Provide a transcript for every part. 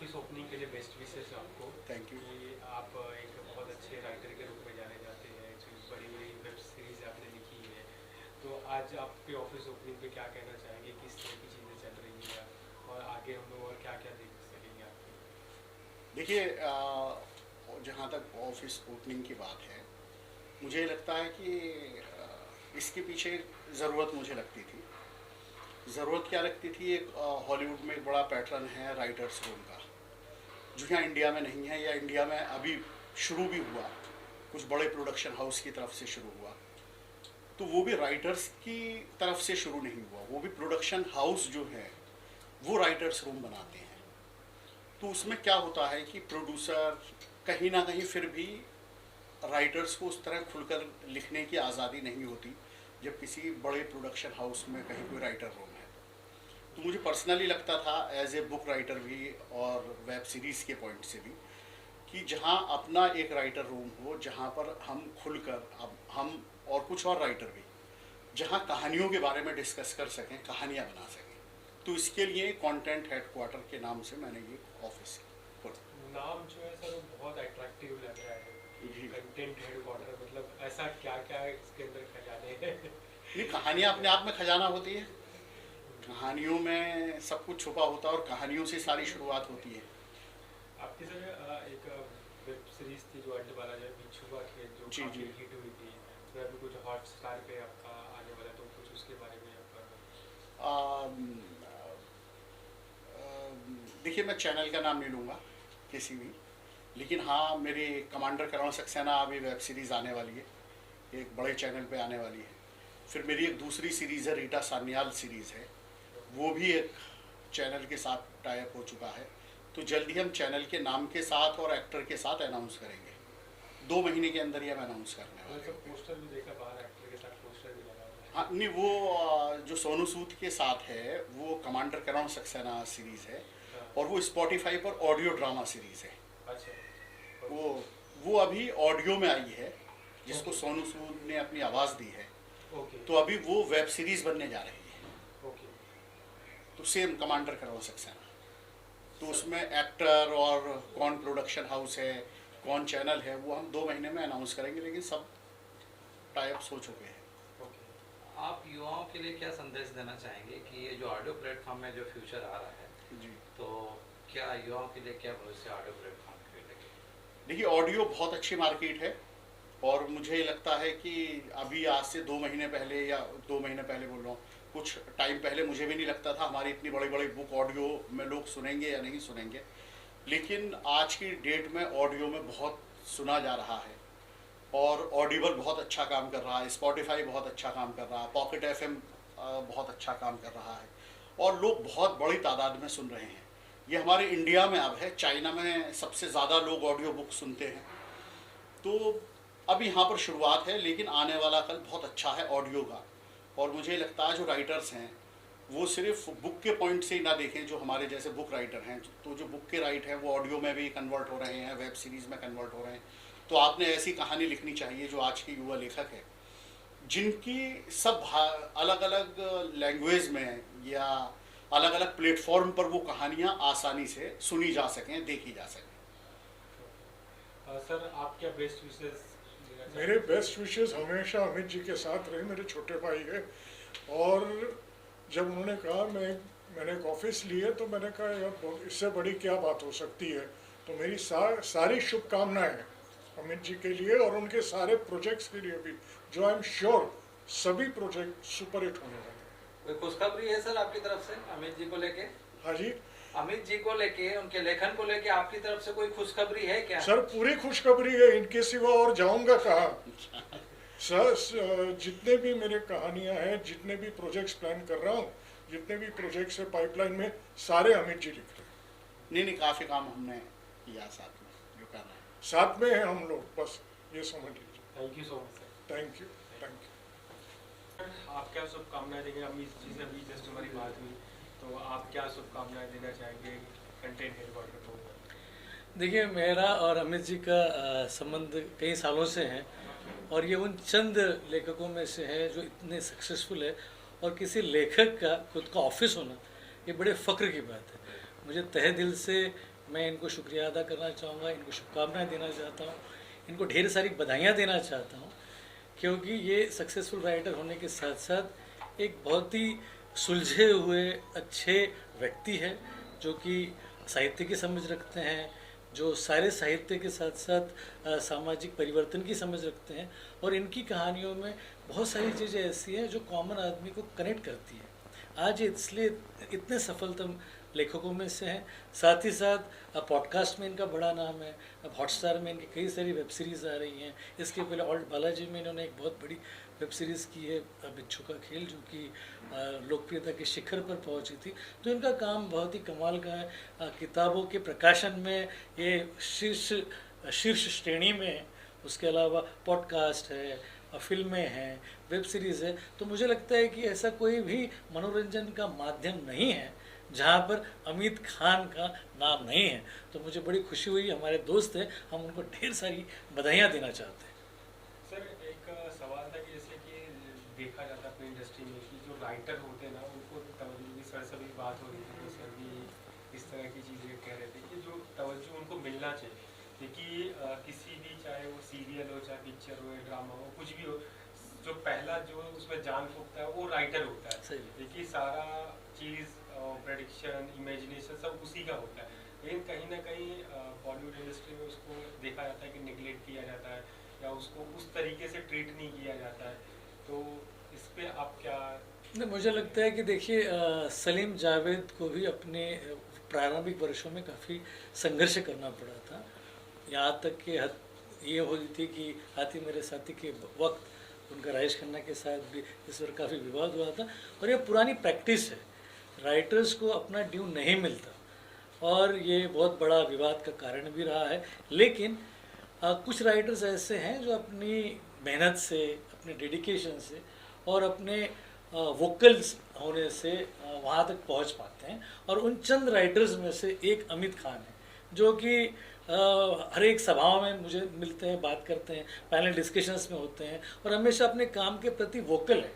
Office opening के लिए best wishes आपको। Thank you. कि आप एक बहुत अच्छे राइटर के रूप में जाने जाते हैं, जो बड़ी बड़ी वेब सीरीज आपने लिखी है। तो आज आपके ऑफिस ओपनिंग पे क्या कहना चाहेंगे, किस तरह की चीज़ें चल रही हैं और आगे हम लोग और क्या क्या देख सकेंगे आपकी? देखिए, जहाँ तक ऑफिस ओपनिंग की बात है, मुझे लगता है कि इसके पीछे ज़रूरत मुझे लगती थी। ज़रूरत क्या लगती थी, एक हॉलीवुड में एक बड़ा पैटर्न है राइटर्स रूम का, जो यहाँ इंडिया में नहीं है, या इंडिया में अभी शुरू भी हुआ, कुछ बड़े प्रोडक्शन हाउस की तरफ से शुरू हुआ। तो वो भी राइटर्स की तरफ से शुरू नहीं हुआ, वो भी प्रोडक्शन हाउस जो है वो राइटर्स रूम बनाते हैं। तो उसमें क्या होता है कि प्रोड्यूसर कहीं ना कहीं फिर भी राइटर्स को उस तरह खुलकर लिखने की आज़ादी नहीं होती जब किसी बड़े प्रोडक्शन हाउस में कहीं कोई राइटर रूम है। तो मुझे पर्सनली लगता था एज ए बुक राइटर भी और वेब सीरीज़ के पॉइंट से भी, कि जहाँ अपना एक राइटर रूम हो, जहाँ पर हम खुलकर, अब हम और कुछ और राइटर भी, जहाँ कहानियों के बारे में डिस्कस कर सकें, कहानियाँ बना सकें। तो इसके लिए कंटेंट हेडक्वार्टर के नाम से मैंने ये ऑफिस खोला। नाम जो है सर वो बहुत अट्रैक्टिव लग रहा है। जी। कंटेंट हेडक्वार्टर मतलब ऐसा क्या क्या इसके अंदर खजाने हैं? नहीं, कहानियाँ अपने आप में खजाना होती है। कहानियों में सब कुछ छुपा होता है और कहानियों से सारी शुरुआत होती है। आपकी सर एक वेब सीरीज थी जो अंडे वाला जो बिच्छुआ खेल, जो जी काफी जी। हिट हुई थी, तो अभी कुछ हॉटस्टार पे आपका आने वाला, तो कुछ उसके बारे में आपका? आम, देखिए, मैं चैनल का नाम नहीं लूँगा किसी भी, लेकिन हाँ, मेरी कमांडर करण सक्सेना अभी वेब सीरीज़ आने वाली है, एक बड़े चैनल पे आने वाली है। फिर मेरी एक दूसरी सीरीज़ है, रीटा सान्याल सीरीज़ है, वो भी एक चैनल के साथ टाई अप हो चुका है। तो जल्दी हम चैनल के नाम के साथ और एक्टर के साथ अनाउंस करेंगे। 2 महीने के अंदर ही हम अनाउंस करने मैंने वाले सब हैं। पोस्टर भी देखा, बाहर एक्टर के साथ पोस्टर भी लगा हुआ है। हाँ, नहीं, वो जो सोनू सूद के साथ है वो कमांडर करण सक्सेना सीरीज़ है, हाँ। और वो स्पॉटिफाई पर ऑडियो ड्रामा सीरीज़ है। अच्छा। वो वो अभी ऑडियो में आई है, जिसको ओके। सोनू सूद ने अपनी आवाज़ दी है। ओके। तो अभी वो वेब सीरीज़ बनने जा रही है। ओके तो सेम कमांडर करण सक्सेना। तो सर। उसमें एक्टर और कौन प्रोडक्शन हाउस है, कौन चैनल है, वो हम 2 महीने में अनाउंस करेंगे, लेकिन सब टाइप्स हो चुके हैं। ओके। आप युवाओं के लिए क्या संदेश देना चाहेंगे कि ये जो ऑडियो प्लेटफॉर्म में जो फ्यूचर आ रहा है, जी। तो क्या युवाओं के लिए क्या भविष्य ऑडियो प्लेटफॉर्म के लिए? देखिए, ऑडियो बहुत अच्छी मार्केट है, और मुझे लगता है कि अभी आज से 2 महीने पहले, या 2 महीने पहले बोल रहा हूँ, कुछ टाइम पहले मुझे भी नहीं लगता था हमारी इतनी बड़ी बड़ी बुक ऑडियो में लोग सुनेंगे या नहीं सुनेंगे। लेकिन आज की डेट में ऑडियो में बहुत सुना जा रहा है, और ऑडिबल बहुत अच्छा काम कर रहा है, स्पॉटिफाई बहुत अच्छा काम कर रहा है, पॉकेट एफएम बहुत अच्छा काम कर रहा है, और लोग बहुत बड़ी तादाद में सुन रहे हैं। ये हमारे इंडिया में अब है, चाइना में सबसे ज़्यादा लोग ऑडियो बुक सुनते हैं। तो अब यहाँ पर शुरुआत है, लेकिन आने वाला कल बहुत अच्छा है ऑडियो का। और मुझे लगता है जो राइटर्स हैं वो सिर्फ बुक के पॉइंट से ही ना देखें, जो हमारे जैसे बुक राइटर हैं, तो जो बुक के राइट हैं वो ऑडियो में भी कन्वर्ट हो रहे हैं, वेब सीरीज़ में कन्वर्ट हो रहे हैं। तो आपने ऐसी कहानी लिखनी चाहिए जो आज के युवा लेखक हैं, जिनकी सब अलग अलग लैंग्वेज में या अलग अलग प्लेटफॉर्म पर वो कहानियाँ आसानी से सुनी जा सकें, देखी जा सकें। सर, आप क्या बेस्ट विशेस? मेरे बेस्ट विशेस हमेशा अमित जी के साथ रहे, मेरे छोटे भाई है। और जब उन्होंने कहा मैंने एक ऑफिस ली है, तो मैंने कहा यार इससे बड़ी क्या बात हो सकती है। तो मेरी सारी शुभकामनाएं हैं अमित जी के लिए और उनके सारे प्रोजेक्ट्स के लिए भी, जो आई एम श्योर सभी प्रोजेक्ट सुपर हिट होने वाले हैं। कोई खुशखबरी है सर आपकी तरफ से अमित जी को लेके? हाँ जी। अमित जी को लेके, उनके लेखन को लेके आपकी तरफ से कोई खुशखबरी है क्या? सर पूरी खुशखबरी है, इनके सिवा और जाऊंगा कहाँ। सर जितने भी मेरे कहानियां हैं, जितने भी प्रोजेक्ट्स प्लान कर रहा हूँ, जितने भी प्रोजेक्ट्स है पाइपलाइन में, सारे अमित जी लिख रहे हैं। नहीं, काफ़ी काम हमने किया साथ में, जो कर रहे हैं। साथ में हैं हम लोग, बस ये समझ लीजिए। Thank you so much sir. Thank you. आप क्या शुभकामनाएं देंगे? अमित जी से अभी जस्ट हमारी बात हुई, तो आप क्या शुभकामनाएं देना चाहेंगे कंटेंट हेडक्वार्टर को? देखिए, मेरा और अमित जी का संबंध कई सालों से है, और ये उन चंद लेखकों में से है जो इतने सक्सेसफुल है, और किसी लेखक का खुद का ऑफिस होना ये बड़े फ़ख्र की बात है। मुझे तहे दिल से मैं इनको शुक्रिया अदा करना चाहूँगा, इनको शुभकामनाएं देना चाहता हूँ, इनको ढेर सारी बधाइयाँ देना चाहता हूँ, क्योंकि ये सक्सेसफुल राइटर होने के साथ साथ एक बहुत ही सुलझे हुए अच्छे व्यक्ति है, जो कि साहित्य की समझ रखते हैं, जो सारे साहित्य के साथ साथ सामाजिक परिवर्तन की समझ रखते हैं, और इनकी कहानियों में बहुत सारी चीज़ें ऐसी हैं जो कॉमन आदमी को कनेक्ट करती है। आज ये इसलिए इतने सफलतम लेखकों में से हैं। साथ ही साथ पॉडकास्ट में इनका बड़ा नाम है। अब हॉटस्टार में इनकी कई सारी वेब सीरीज़ आ रही हैं। इसके पहले ऑल्ट बालाजी में इन्होंने एक बहुत बड़ी वेब सीरीज़ की है बिच्छू का खेल, जो कि लोकप्रियता के शिखर पर पहुंची थी। तो इनका काम बहुत ही कमाल का है। किताबों के प्रकाशन में ये शीर्ष श्रेणी में है। उसके अलावा पॉडकास्ट है, फिल्में हैं, वेब सीरीज़ है। तो मुझे लगता है कि ऐसा कोई भी मनोरंजन का माध्यम नहीं है जहाँ पर अमित खान का नाम नहीं है। तो मुझे बड़ी खुशी हुई, हमारे दोस्त हैं, हम उनको ढेर सारी बधाइयाँ देना चाहते हैं। सर एक सवाल था कि जैसे कि देखा जाता है अपनी इंडस्ट्री में कि जो राइटर होते हैं ना, उनको तवज्जो, सर से भी बात हो रही थी तो सर भी इस तरह की चीज़ें कह रहे थे कि जो तवज्जो उनको मिलना चाहिए, क्योंकि किसी भी, चाहे वो सीरियल हो, चाहे पिक्चर हो, ड्रामा हो, कुछ भी हो, जो पहला जो उसमें जान फूकता है वो राइटर होता है। सही। देखिए सारा चीज़, प्रेडिक्शन, इमेजिनेशन सब उसी का होता है। लेकिन कहीं ना कहीं बॉलीवुड इंडस्ट्री में उसको देखा जाता है कि निगलेक्ट किया जाता है, या उसको उस तरीके से ट्रीट नहीं किया जाता है। तो इस पे आप क्या? नहीं, मुझे लगता है कि देखिए सलीम जावेद को भी अपने प्रारंभिक वर्षों में काफ़ी संघर्ष करना पड़ा था। यहाँ तक कि हद ये हुई थी कि हाथी मेरे साथी के वक्त उनका राजेश खन्ना के साथ भी इस पर काफ़ी विवाद हुआ था। और ये पुरानी प्रैक्टिस है, राइटर्स को अपना ड्यू नहीं मिलता, और ये बहुत बड़ा विवाद का कारण भी रहा है। लेकिन कुछ राइटर्स ऐसे हैं जो अपनी मेहनत से, अपने डेडिकेशन से और अपने वोकल्स होने से वहाँ तक पहुँच पाते हैं। और उन चंद राइटर्स में से एक अमित खान है, जो कि हर एक सभाओं में मुझे मिलते हैं, बात करते हैं, पैनल डिस्कशंस में होते हैं, और हमेशा अपने काम के प्रति वोकल है,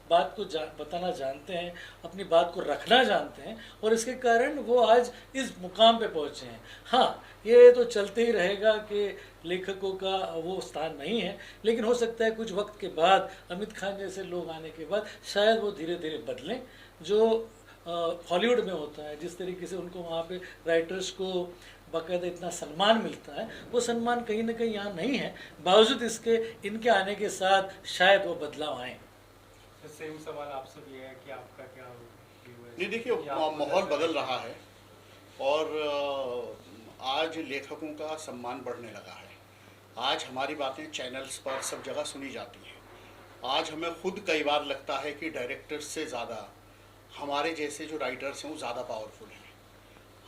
बात को बताना जानते हैं, अपनी बात को रखना जानते हैं, और इसके कारण वो आज इस मुकाम पे पहुँचे हैं। हाँ, ये तो चलते ही रहेगा कि लेखकों का वो स्थान नहीं है, लेकिन हो सकता है कुछ वक्त के बाद अमित खान जैसे लोग आने के बाद शायद वो धीरे धीरे बदलें। जो हॉलीवुड में होता है, जिस तरीके से उनको वहाँ पे राइटर्स को बाकायदा इतना सम्मान मिलता है, वो सम्मान कहीं ना कहीं यहाँ नहीं है। बावजूद इसके इनके आने के साथ शायद वो बदलाव आए। सेम सवाल आपसे भी है कि आपका क्या व्यू है? नहीं, देखिए माहौल बदल रहा है, और आज लेखकों का सम्मान बढ़ने लगा है। आज हमारी बातें चैनल्स पर सब जगह सुनी जाती हैं। आज हमें खुद कई बार लगता है कि डायरेक्टर्स से ज़्यादा हमारे जैसे जो राइटर्स हैं वो ज़्यादा पावरफुल हैं।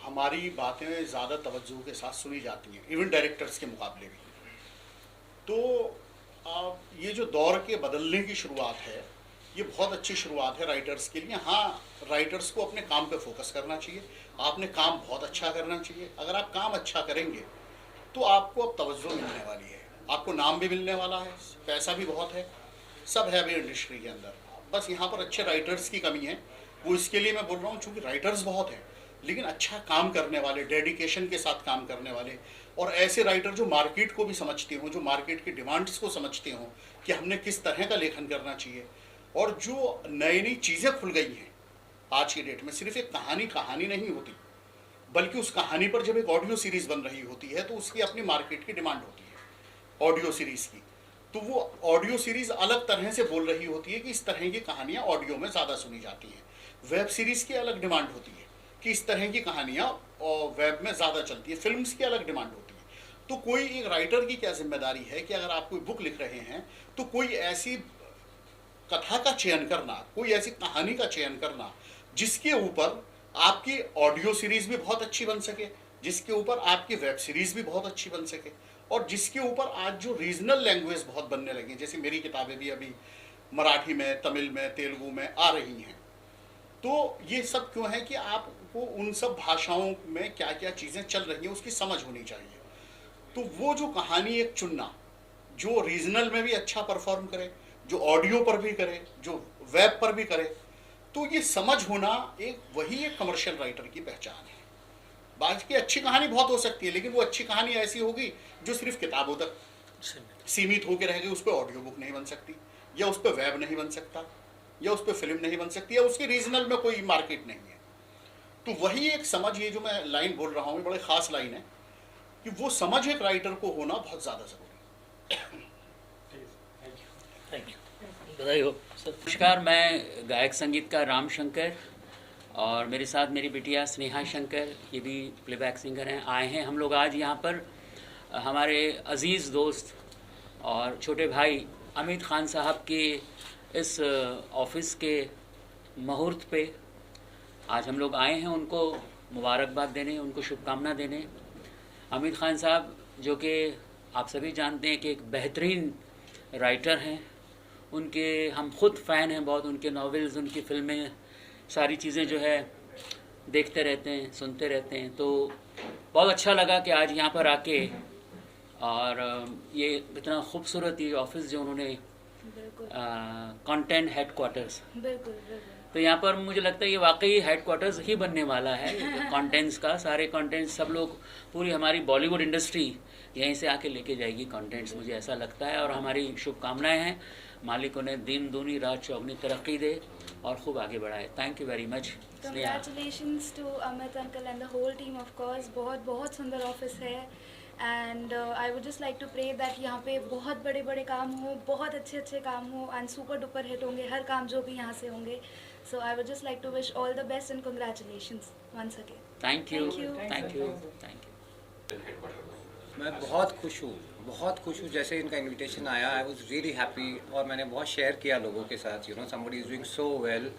हमारी बातें ज़्यादा तवज्जो के साथ सुनी जाती हैं, इवन डायरेक्टर्स के मुकाबले भी। तो ये जो दौर के बदलने की शुरुआत है, ये बहुत अच्छी शुरुआत है राइटर्स के लिए। हाँ, राइटर्स को अपने काम पे फोकस करना चाहिए, आपने काम बहुत अच्छा करना चाहिए। अगर आप काम अच्छा करेंगे तो आपको अब तवज्जो मिलने वाली है, आपको नाम भी मिलने वाला है, पैसा भी बहुत है, सब है अभी इंडस्ट्री के अंदर। बस यहाँ पर अच्छे राइटर्स की कमी है। वो इसके लिए मैं बोल रहा हूँ चूँकि राइटर्स बहुत हैं, लेकिन अच्छा काम करने वाले, डेडिकेशन के साथ काम करने वाले, और ऐसे राइटर जो मार्केट को भी समझते हों, जो मार्केट की डिमांड्स को समझते हों कि हमने किस तरह का लेखन करना चाहिए। और जो नई नई चीज़ें खुल गई हैं आज की डेट में, सिर्फ एक कहानी नहीं होती, बल्कि उस कहानी पर जब एक ऑडियो सीरीज़ बन रही होती है तो उसकी अपनी मार्केट की डिमांड होती है ऑडियो सीरीज़ की। तो वो ऑडियो सीरीज़ अलग तरह से बोल रही होती है कि इस तरह की कहानियाँ ऑडियो में ज़्यादा सुनी जाती हैं। वेब सीरीज़ की अलग डिमांड होती है कि इस तरह की कहानियाँ वेब में ज़्यादा चलती है। फिल्म्स की अलग डिमांड होती है। तो कोई एक राइटर की क्या जिम्मेदारी है कि अगर आप कोई बुक लिख रहे हैं तो कोई ऐसी कथा का चयन करना, कोई ऐसी कहानी का चयन करना जिसके ऊपर आपकी ऑडियो सीरीज भी बहुत अच्छी बन सके, जिसके ऊपर आपकी वेब सीरीज भी बहुत अच्छी बन सके, और जिसके ऊपर आज जो रीजनल लैंग्वेज बहुत बनने लगी, जैसे मेरी किताबें भी अभी मराठी में, तमिल में, तेलुगु में आ रही हैं। तो ये सब क्यों है कि आपको उन सब भाषाओं में क्या क्या चीज़ें चल रही हैं उसकी समझ होनी चाहिए। तो वो जो कहानी एक चुनना, जो रीजनल में भी अच्छा परफॉर्म करे, जो ऑडियो पर भी करे, जो वेब पर भी करे, तो ये समझ होना एक वही एक कमर्शियल राइटर की पहचान है। बाकी अच्छी कहानी बहुत हो सकती है, लेकिन वो अच्छी कहानी ऐसी होगी जो सिर्फ किताबों तक सीमित होकर रह गई, उस पर ऑडियो बुक नहीं बन सकती, या उस पर वेब नहीं बन सकता, या उस पर फिल्म नहीं बन सकती, या उसके रीजनल में कोई मार्केट नहीं है। तो वही एक समझ, ये जो मैं लाइन बोल रहा हूँ ये बड़ी ख़ास लाइन है कि वो समझ एक राइटर को होना बहुत ज़्यादा ज़रूरी है। थैंक यू, बधाई हो सर। नमस्कार, मैं गायक संगीतकार राम शंकर और मेरे साथ मेरी बिटिया स्नेहा शंकर, ये भी प्लेबैक सिंगर हैं। आए हैं हम लोग आज यहाँ पर हमारे अज़ीज़ दोस्त और छोटे भाई अमित खान साहब के इस ऑफिस के मुहूर्त पे आज हम लोग आए हैं उनको मुबारकबाद देने, उनको शुभकामना देने। अमित खान साहब जो कि आप सभी जानते हैं कि एक बेहतरीन राइटर हैं, उनके हम खुद फ़ैन हैं बहुत, उनके नॉवेल्स, उनकी फ़िल्में, सारी चीज़ें जो है देखते रहते हैं, सुनते रहते हैं। तो बहुत अच्छा लगा कि आज यहाँ पर आके और ये इतना खूबसूरत ये ऑफिस जो उन्होंने कंटेंट हेडक्वार्टर्स, तो यहाँ पर मुझे लगता है ये वाकई हेडक्वार्टर्स ही बनने वाला है कंटेंट्स का। सारे कंटेंट्स सब लोग, पूरी हमारी बॉलीवुड इंडस्ट्री यहीं से आके लेके जाएगी कंटेंट्स, मुझे ऐसा लगता है। और हमारी शुभकामनाएं हैं, मालिक उन्हें दिन दूनी रात चौगनी तरक्की दे और खूब आगे बढ़ाए। Thank you very much. Congratulations to Amit uncle and the whole team of course। बहुत बहुत सुंदर ऑफिस है and I would just like to pray that यहाँ पे बहुत बड़े बड़े काम हो, बहुत अच्छे अच्छे काम हो एंड सुपर डुपर हिट होंगे हर काम जो भी यहाँ से होंगे। So I would just like to wish all the best and congratulations once again. Thank you, Thank you. Thank you, thank you. मैं बहुत खुश हूँ जैसे इनका इनविटेशन आया, आई वाज रियली हैप्पी और मैंने बहुत शेयर किया लोगों के साथ, you know somebody is doing so well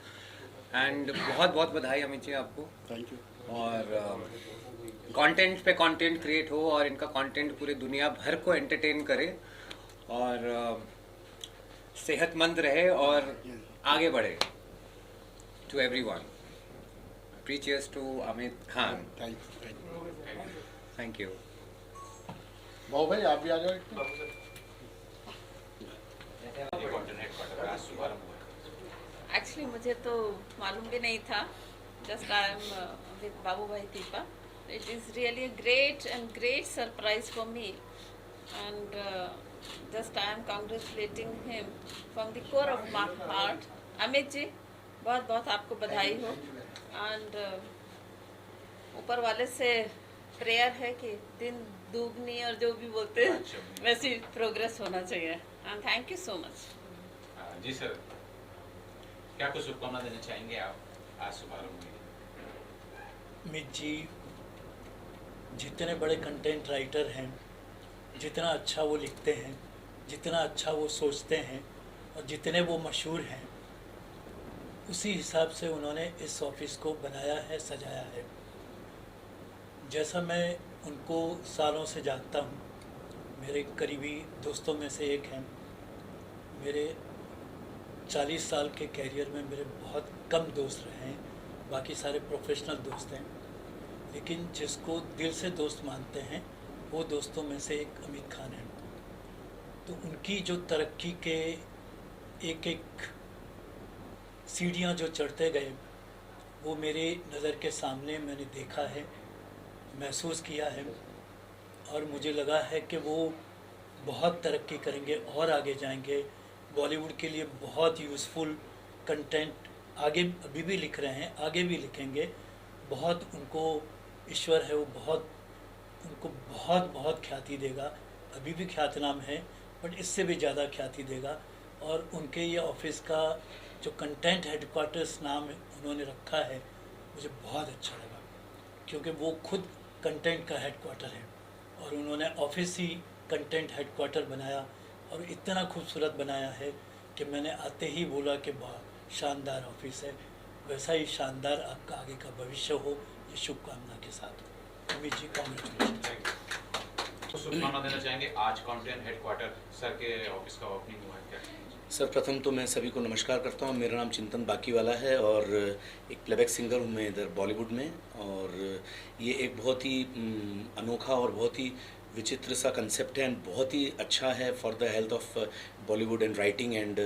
and बहुत बहुत बधाई अमित जी आपको। Thank you. और कंटेंट पे कंटेंट क्रिएट हो और इनका कंटेंट पूरे दुनिया भर को एंटरटेन करे और सेहतमंद रहे और आगे बढ़े। To everyone, three cheers to Amit Khan. Thank you. भाऊ भाई आप भी आ जाओ। एक्चुअली मुझे तो मालूम भी नहीं था, जस्ट आई एम विद बाबू भाई Deepa. It is really a great surprise for me and just I am congratulating him from the core of my heart। Amit ji बहुत बहुत आपको बधाई हो एंड ऊपर वाले से प्रेयर है कि दिन दुगनी और जो भी बोलते हैं वैसी प्रोग्रेस होना चाहिए and thank you so much. जी सर, क्या कुछ शुभकामना देना चाहेंगे आप आज शुभारंभ में? अमित जी जितने बड़े कंटेंट राइटर हैं, जितना अच्छा वो लिखते हैं, जितना अच्छा वो सोचते हैं और जितने वो मशहूर हैं, उसी हिसाब से उन्होंने इस ऑफिस को बनाया है, सजाया है। जैसा मैं उनको सालों से जानता हूँ, मेरे करीबी दोस्तों में से एक हैं। मेरे 40 साल के कैरियर में मेरे बहुत कम दोस्त रहे हैं, बाकी सारे प्रोफेशनल दोस्त हैं, लेकिन जिसको दिल से दोस्त मानते हैं वो दोस्तों में से एक अमित खान है। तो उनकी जो तरक्की के एक एक सीढ़ियाँ जो चढ़ते गए, वो मेरे नज़र के सामने मैंने देखा है, महसूस किया है और मुझे लगा है कि वो बहुत तरक्की करेंगे और आगे जाएंगे। बॉलीवुड के लिए बहुत यूज़फुल कंटेंट आगे अभी भी लिख रहे हैं, आगे भी लिखेंगे। बहुत उनको ईश्वर है, वो उनको बहुत बहुत ख्याति देगा। अभी भी ख्यातनाम है बट इससे भी ज़्यादा ख्याति देगा। और उनके ये ऑफिस का जो कंटेंट हेडक्वार्टर्स नाम उन्होंने रखा है, मुझे बहुत अच्छा लगा, क्योंकि वो खुद कंटेंट का हेडक्वार्टर है और उन्होंने ऑफिस ही कंटेंट हेडक्वार्टर बनाया और इतना खूबसूरत बनाया है कि मैंने आते ही बोला कि बहुत शानदार ऑफिस है। वैसा ही शानदार आपका आगे का भविष्य हो, ये शुभकामना के साथ। अमित जी कॉन्ग्रेचुलेशन। शुभकामना देना चाहेंगे, आज कंटेंट हेडक्वार्टर सर के ऑफिस का ओपनिंग हुआ है, क्या? सर प्रथम तो मैं सभी को नमस्कार करता हूँ। मेरा नाम चिंतन बाकीवाला है और एक प्लेबैक सिंगर हूँ मैं इधर बॉलीवुड में। और ये एक बहुत ही अनोखा और बहुत ही विचित्र सा कंसेप्ट है एंड बहुत ही अच्छा है for the health of Bollywood and writing and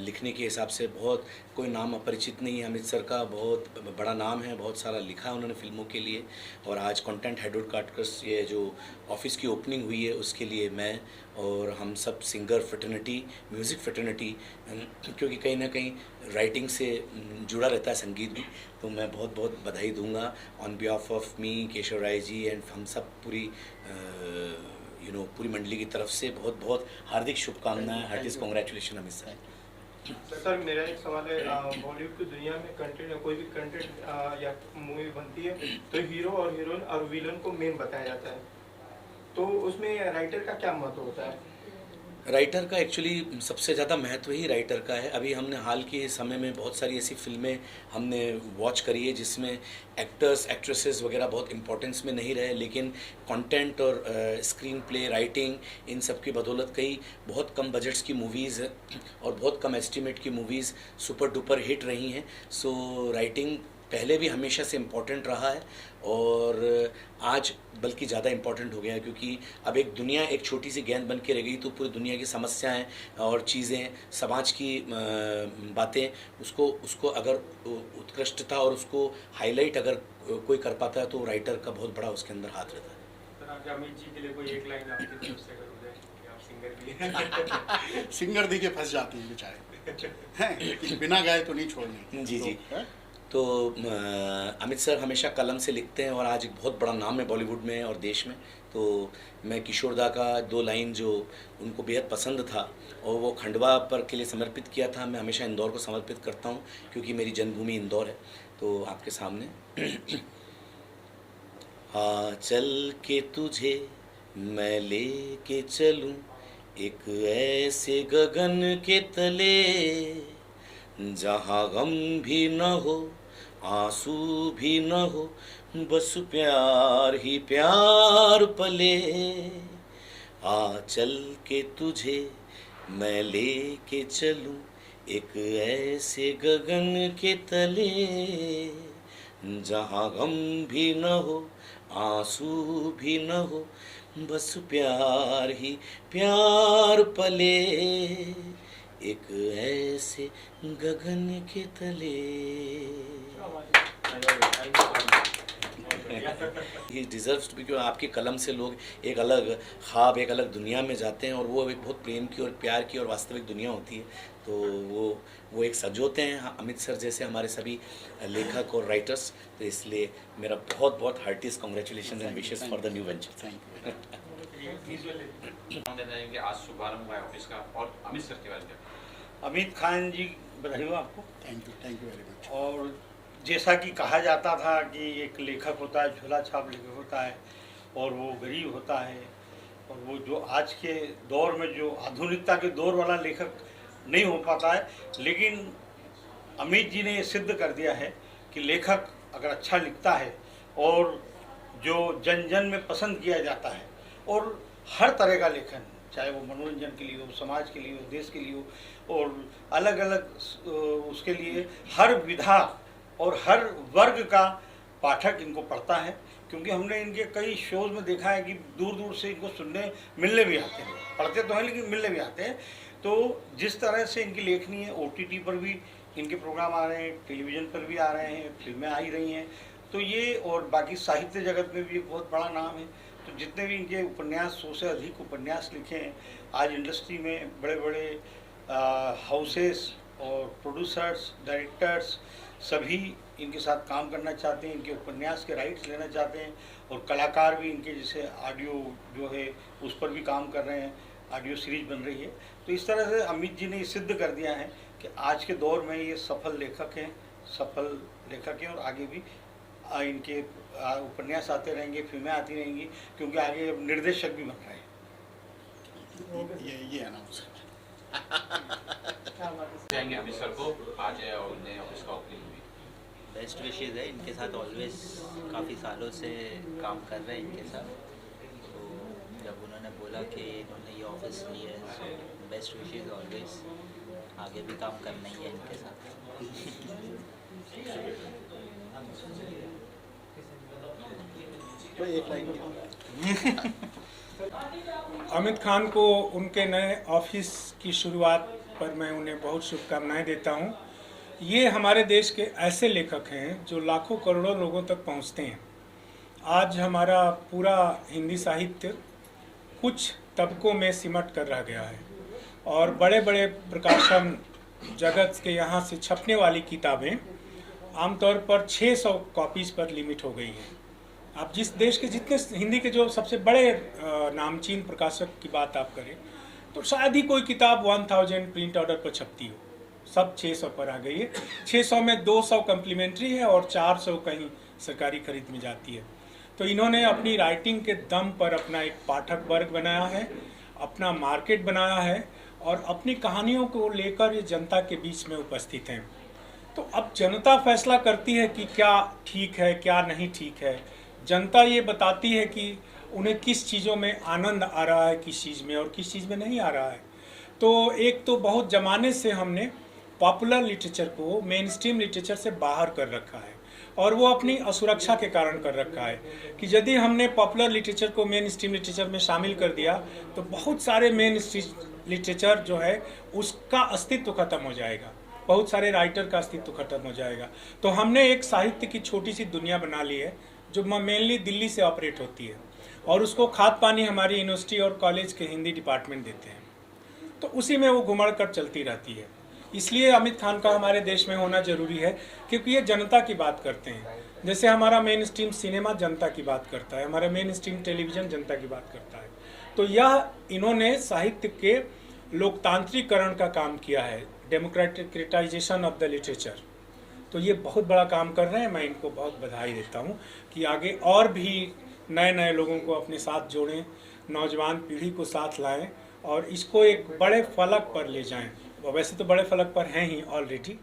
लिखने के हिसाब से बहुत कोई नाम अपरिचित नहीं है। अमित सर का बहुत बड़ा नाम है, बहुत सारा लिखा है उन्होंने फिल्मों के लिए। और आज कंटेंट हेडवुड कार्टर्स ये जो ऑफिस की ओपनिंग हुई है उसके लिए मैं और हम सब सिंगर फ्रेटर्निटी, म्यूज़िक फ्रेटर्निटी, क्योंकि कहीं ना कहीं राइटिंग से जुड़ा रहता है संगीत भी, तो मैं बहुत बहुत बधाई दूंगा on behalf of me, Keshav Rai ji and हम सब पूरी पूरी मंडली की तरफ से बहुत बहुत हार्दिक शुभकामनाएं, हार्दिक कॉन्ग्रेचुलेशन अमित सर। सर मेरा एक सवाल है, बॉलीवुड की दुनिया में कंटेंट, कोई भी कंटेंट या मूवी बनती है तो हीरो और हीरोइन और विलन को मेन बताया जाता है, तो उसमें राइटर का क्या महत्व होता है? राइटर का एक्चुअली सबसे ज़्यादा महत्व ही राइटर का है। अभी हमने हाल के समय में बहुत सारी ऐसी फिल्में हमने वॉच करी है जिसमें एक्टर्स एक्ट्रेसेस वगैरह बहुत इंपॉर्टेंस में नहीं रहे, लेकिन कंटेंट और स्क्रीन प्ले, राइटिंग, इन सब की बदौलत कई बहुत कम बजट्स की मूवीज़ और बहुत कम एस्टिमेट की मूवीज़ सुपर डुपर हिट रही हैं। सो राइटिंग पहले भी हमेशा से इम्पॉर्टेंट रहा है और आज बल्कि ज़्यादा इम्पॉर्टेंट हो गया है, क्योंकि अब एक दुनिया एक छोटी सी गेंद बन के रह गई, तो पूरी दुनिया की समस्याएं और चीज़ें, समाज की बातें, उसको अगर उत्कृष्टता और उसको हाईलाइट अगर कोई कर पाता है तो राइटर का बहुत बड़ा उसके अंदर हाथ रहता है। सर आगे अमित जी के लिए कोई एक लाइन आपकी तरफ से अगर हो जाए कि आप सिंगर भी हैं। सिंगर देखिए फंस जाते हैं बेचारे हैं, लेकिन बिना गाए तो नहीं छोड़ेंगे। जी जी। तो अमित सर हमेशा कलम से लिखते हैं और आज एक बहुत बड़ा नाम है बॉलीवुड में और देश में। तो मैं किशोरदा का 2 लाइन जो उनको बेहद पसंद था और वो खंडवा पर के लिए समर्पित किया था, मैं हमेशा इंदौर को समर्पित करता हूँ क्योंकि मेरी जन्मभूमि इंदौर है। तो आपके सामने हाँ चल के तुझे मैं ले के चलूँ एक ऐसे गगन के तले, जहाँ गम भी न हो आंसू भी न हो, बस प्यार ही प्यार पले। आ चल के तुझे मैं ले के चलूँ एक ऐसे गगन के तले, जहाँ गम भी न हो आंसू भी न हो, बस प्यार ही प्यार पले, एक ऐसे गगन के तले। ये डिज़र्व्स टू बी, क्योंकि आपके कलम से लोग एक अलग ख्वाब, एक अलग दुनिया में जाते हैं और वो एक बहुत प्रेम की और प्यार की और वास्तविक दुनिया होती है। तो वो एक सजोते हैं अमित सर जैसे हमारे सभी लेखक और राइटर्स। तो इसलिए मेरा बहुत बहुत heartiest congratulation and wishes for the new venture. Thank you. आज शुभारंभ हुआ है ऑफिस का, और अमित सर के बारे में। अमित खान जी बधाई हो आपको। You very much. और जैसा कि कहा जाता था कि एक लेखक होता है, झोला छाप लेखक होता है और वो गरीब होता है, और वो जो आज के दौर में जो आधुनिकता के दौर वाला लेखक नहीं हो पाता है, लेकिन अमित जी ने ये सिद्ध कर दिया है कि लेखक अगर अच्छा लिखता है और जो जन जन में पसंद किया जाता है, और हर तरह का लेखन, चाहे वो मनोरंजन के लिए हो, समाज के लिए हो, देश के लिए हो, और अलग अलग उसके लिए हर विधा और हर वर्ग का पाठक इनको पढ़ता है। क्योंकि हमने इनके कई शोज़ में देखा है कि दूर दूर से इनको सुनने मिलने भी आते हैं, पढ़ते तो हैं लेकिन मिलने भी आते हैं। तो जिस तरह से इनकी लेखनी है, OTT पर भी इनके प्रोग्राम आ रहे हैं, टेलीविज़न पर भी आ रहे हैं, फिल्में आ ही रही हैं, तो ये और बाकी साहित्य जगत में भी एक बहुत बड़ा नाम है। तो जितने भी इनके उपन्यास, 100 से अधिक उपन्यास लिखे हैं, आज इंडस्ट्री में बड़े बड़े हाउसेस और प्रोड्यूसर्स, डायरेक्टर्स सभी इनके साथ काम करना चाहते हैं, इनके उपन्यास के राइट्स लेना चाहते हैं, और कलाकार भी इनके जैसे ऑडियो जो है उस पर भी काम कर रहे हैं, ऑडियो सीरीज बन रही है। तो इस तरह से अमित जी ने सिद्ध कर दिया है कि आज के दौर में ये सफल लेखक हैं और आगे भी इनके उपन्यास आते रहेंगे, फिल्में आती रहेंगी, क्योंकि आगे निर्देशक भी बन रहे हैं। ये अनाउंस जाएंगे अमित सर को आज और नए ऑफिस का ओपनिंग हुई। बेस्ट विशेज़ है, इनके साथ ऑलवेज काफ़ी सालों से काम कर रहे हैं इनके साथ। तो जब उन्होंने बोला कि इन्होंने ये ऑफिस ली है, सो बेस्ट विशेज़ ऑलवेज, आगे भी काम करना ही है इनके साथ। एक लाइन अमित खान को उनके नए ऑफिस की शुरुआत पर मैं उन्हें बहुत शुभकामनाएं देता हूं। ये हमारे देश के ऐसे लेखक हैं जो लाखों करोड़ों लोगों तक पहुंचते हैं। आज हमारा पूरा हिंदी साहित्य कुछ तबकों में सिमट कर रह गया है और बड़े बड़े प्रकाशन जगत के यहाँ से छपने वाली किताबें आमतौर पर 600 कॉपीज़ पर लिमिट हो गई हैं। आप जिस देश के जितने हिंदी के जो सबसे बड़े नामचीन प्रकाशक की बात आप करें तो शायद ही कोई किताब 1000 प्रिंट ऑर्डर पर छपती हो, सब 600 पर आ गई है। 600 में 200 कम्प्लीमेंट्री है और 400 कहीं सरकारी खरीद में जाती है। तो इन्होंने अपनी राइटिंग के दम पर अपना एक पाठक वर्ग बनाया है, अपना मार्केट बनाया है और अपनी कहानियों को लेकर ये जनता के बीच में उपस्थित हैं। तो अब जनता फैसला करती है कि क्या ठीक है क्या नहीं ठीक है। जनता ये बताती है कि उन्हें किस चीज़ों में आनंद आ रहा है, किस चीज़ में और किस चीज़ में नहीं आ रहा है। तो एक तो बहुत ज़माने से हमने पॉपुलर लिटरेचर को मेन स्ट्रीम लिटरेचर से बाहर कर रखा है और वो अपनी असुरक्षा के कारण कर रखा है कि यदि हमने पॉपुलर लिटरेचर को मेन स्ट्रीम लिटरेचर में शामिल कर दिया तो बहुत सारे मेन स्ट्रीम लिटरेचर जो है उसका अस्तित्व खत्म हो जाएगा, बहुत सारे राइटर का अस्तित्व खत्म हो जाएगा। तो हमने एक साहित्य की छोटी सी दुनिया बना ली है जो मेनली दिल्ली से ऑपरेट होती है और उसको खाद पानी हमारी यूनिवर्सिटी और कॉलेज के हिंदी डिपार्टमेंट देते हैं। तो उसी में वो घुमड़ कर चलती रहती है। इसलिए अमित खान का हमारे देश में होना जरूरी है क्योंकि ये जनता की बात करते हैं। जैसे हमारा मेन स्ट्रीम सिनेमा जनता की बात करता है, हमारा मेन स्ट्रीम टेलीविज़न जनता की बात करता है। तो यह इन्होंने साहित्य के लोकतांत्रिकरण का काम किया है, डेमोक्रेटाइजेशन ऑफ द लिटरेचर। तो ये बहुत बड़ा काम कर रहे हैं। मैं इनको बहुत बधाई देता हूँ कि आगे और भी नए नए लोगों को अपने साथ जोड़ें, नौजवान पीढ़ी को साथ लाएं और इसको एक बड़े फलक पर ले जाएं। वैसे तो बड़े फलक पर हैं ही ऑलरेडी,